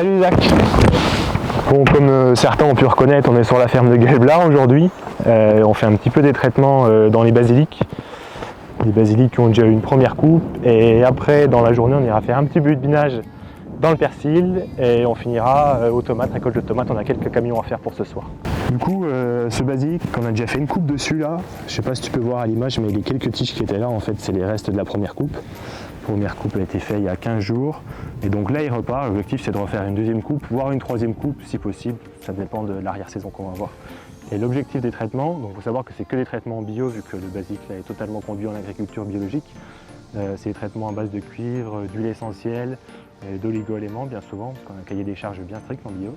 Salut Zach. Bon, comme certains ont pu reconnaître, on est sur la ferme de Gaël Blard aujourd'hui. On fait un petit peu des traitements dans les basiliques. Les basiliques qui ont déjà eu une première coupe. Et après, dans la journée, on ira faire un petit peu de binage dans le persil. Et on finira aux tomates, récolte de tomates. On a quelques camions à faire pour ce soir. Du coup, ce basilic, on a déjà fait une coupe dessus là. Je sais pas si tu peux voir à l'image, mais les quelques tiges qui étaient là, en fait, c'est les restes de la première coupe. La première coupe a été faite il y a 15 jours. Et donc là, il repart. L'objectif, c'est de refaire une deuxième coupe, voire une troisième coupe, si possible. Ça dépend de l'arrière-saison qu'on va avoir. Et l'objectif des traitements, donc il faut savoir que c'est que des traitements bio, vu que le basilic là, est totalement conduit en agriculture biologique. C'est des traitements à base de cuivre, d'huile essentielle, d'oligo-éléments bien souvent, parce qu'on a un cahier des charges bien strict en bio.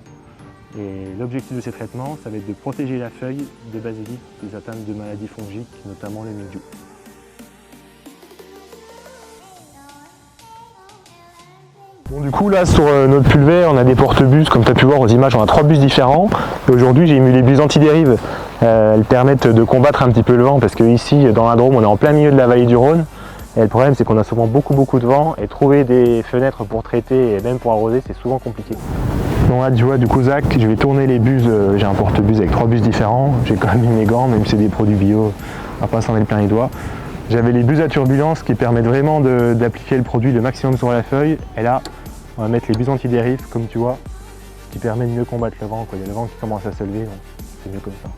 Et l'objectif de ces traitements, ça va être de protéger la feuille de basilic des atteintes de maladies fongiques, notamment le mildiou. Bon, du coup là sur notre pulvé on a des porte-bus, comme tu as pu voir aux images, on a 3 bus différents. Et aujourd'hui j'ai mis les bus anti-dérive. Elles permettent de combattre un petit peu le vent parce que ici dans la Drôme on est en plein milieu de la vallée du Rhône. Et le problème c'est qu'on a souvent beaucoup de vent et trouver des fenêtres pour traiter et même pour arroser c'est souvent compliqué. Donc là tu vois du coup Zach, je vais tourner les bus, j'ai un porte-bus avec 3 bus différents. J'ai quand même mis mes gants, même si c'est des produits bio, on va pas s'en aller plein les doigts. J'avais les bus à turbulence qui permettent vraiment d'appliquer le produit le maximum sur la feuille. Et là, on va mettre les bus anti-dérive, comme tu vois, ce qui permet de mieux combattre le vent. Il y a le vent qui commence à se lever, donc c'est mieux comme ça.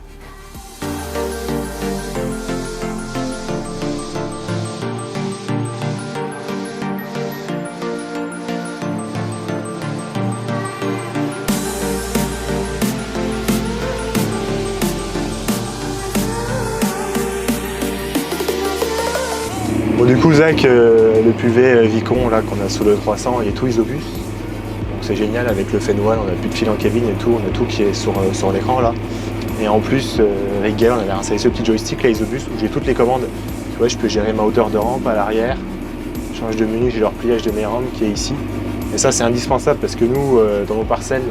Bon, du coup Zach, le PUV Vicon là qu'on a sous le 300, il est tout isobus. Donc c'est génial avec le Fenwal, on n'a plus de fil en cabine et tout, on a tout qui est sur l'écran là. Et en plus avec Gaël on avait installé ce petit joystick là isobus où j'ai toutes les commandes. Tu vois, je peux gérer ma hauteur de rampe à l'arrière, change de menu, j'ai leur pliage de mes rampes qui est ici. Et ça c'est indispensable parce que nous dans nos parcelles,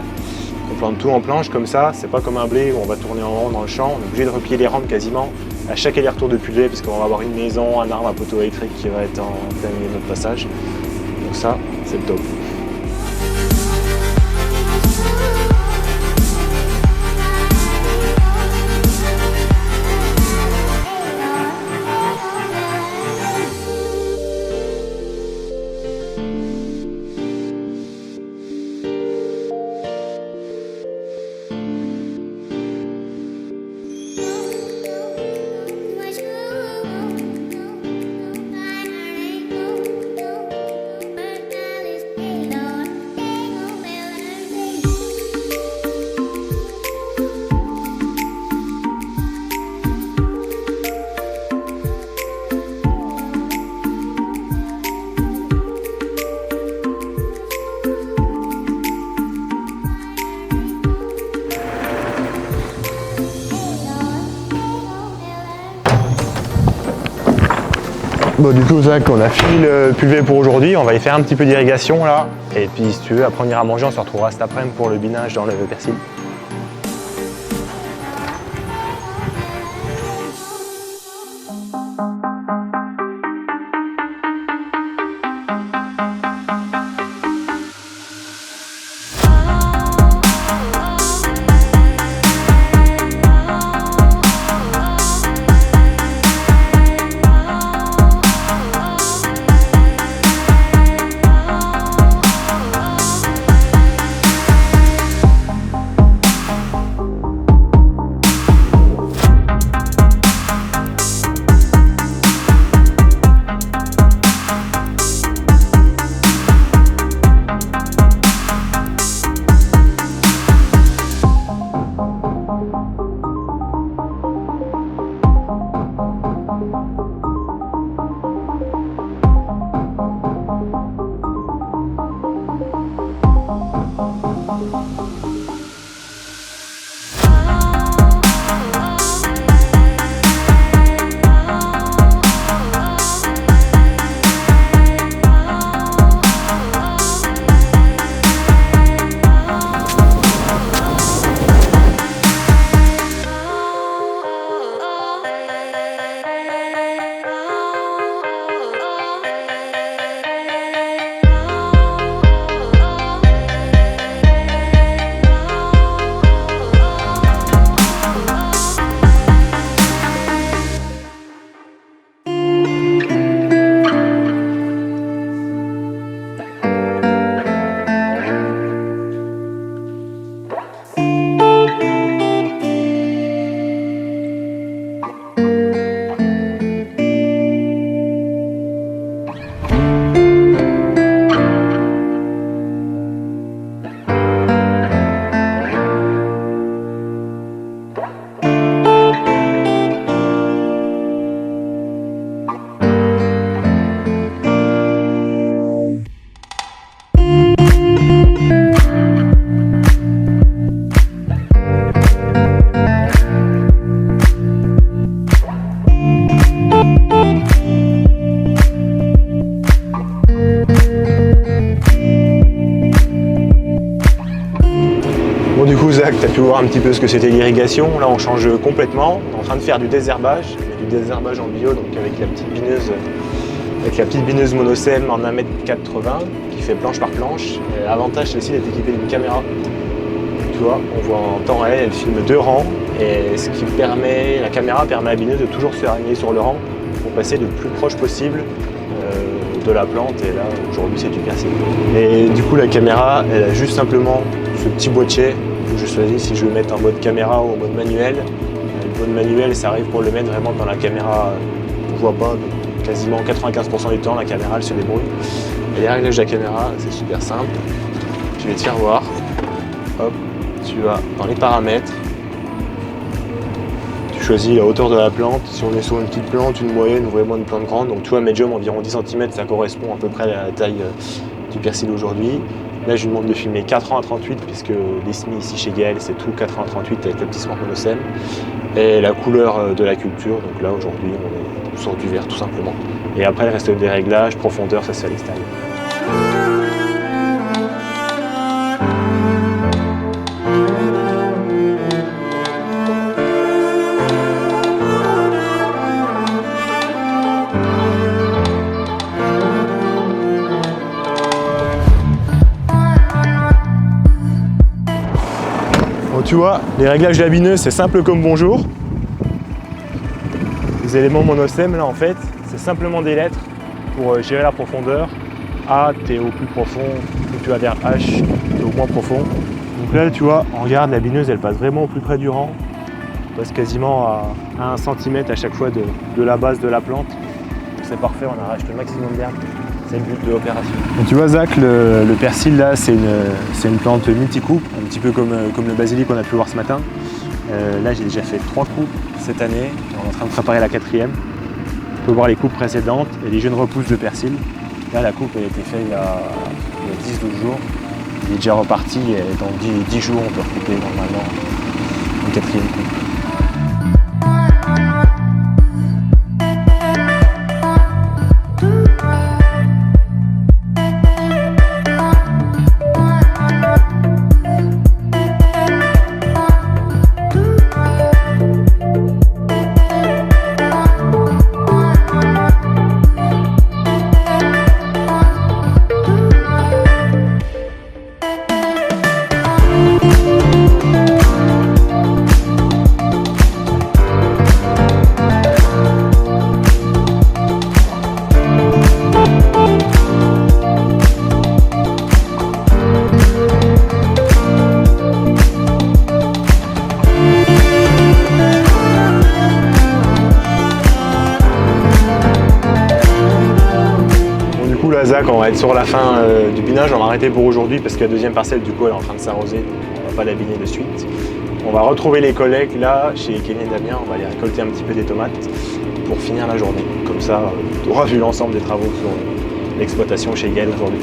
on plante tout en planche comme ça, c'est pas comme un blé où on va tourner en rond dans le champ, on est obligé de replier les rampes quasiment à chaque aller-retour de pulvé parce qu'on va avoir une maison, un arbre, un poteau électrique qui va être en plein milieu de notre passage. Donc ça, c'est le top. Bon, du coup Zach, on a fini le pulvé pour aujourd'hui, on va y faire un petit peu d'irrigation là. Et puis si tu veux, après on ira manger, on se retrouvera cet après-midi pour le binage dans le persil. pu voir un petit peu ce que c'était l'irrigation. Là on change complètement, on est en train de faire du désherbage, mais du désherbage en bio, donc avec la petite bineuse monocème en 1,80 m qui fait planche par planche. Et l'avantage celle-ci d'être équipée d'une caméra. Tu vois, on voit en temps réel, elle filme 2 rangs, et ce qui permet, la caméra permet à la bineuse de toujours se aligner sur le rang pour passer le plus proche possible de la plante, et là aujourd'hui c'est du persil. Et du coup la caméra elle a juste simplement ce petit boîtier où je choisis si je veux mettre en mode caméra ou en mode manuel. Le mode manuel ça arrive pour le mettre vraiment quand la caméra ne voit pas, donc quasiment 95% du temps la caméra elle se débrouille. Et les réglages de la caméra c'est super simple, je vais te faire voir. Hop, tu vas dans les paramètres, choisis la hauteur de la plante, si on est sur une petite plante, une moyenne ou vraiment une plante grande, donc tu vois médium environ 10 cm, ça correspond à peu près à la taille du persil aujourd'hui. Là je lui demande de filmer 4 ans à 38 puisque les semis ici chez Gaël c'est tout 4 ans à 38 avec le petit smart monocème. Et la couleur de la culture, donc là aujourd'hui on est sur du vert tout simplement. Et après il reste des réglages, profondeur, ça c'est à l'extérieur. Tu vois, les réglages de la bineuse, c'est simple comme bonjour. Les éléments monocème, là en fait, c'est simplement des lettres pour gérer la profondeur. A, t'es au plus profond, ou tu vas vers H, t'es au moins profond. Donc là, tu vois, on regarde, la bineuse, elle passe vraiment au plus près du rang. Elle passe quasiment à 1 cm à chaque fois de la base de la plante. C'est parfait, on arrache le maximum d'herbe. C'est le but de l'opération. Tu vois Zach, le persil là, c'est une plante multicoupe, un petit peu comme le basilic qu'on a pu voir ce matin. Là j'ai déjà fait 3 coupes cette année, on est en train de préparer la 4e. On peut voir les coupes précédentes et les jeunes repousses de persil. Là la coupe elle a été faite il y a 10-12 jours. Il est déjà reparti et dans 10 jours on peut recouper normalement une 4e coupe. Zach, on va être sur la fin du binage, on va arrêter pour aujourd'hui parce que la 2e parcelle du coup elle est en train de s'arroser, donc on va pas la biner de suite. On va retrouver les collègues là chez Kevin et Damien, on va aller récolter un petit peu des tomates pour finir la journée. Comme ça, tu auras vu l'ensemble des travaux sur l'exploitation chez Gaël aujourd'hui.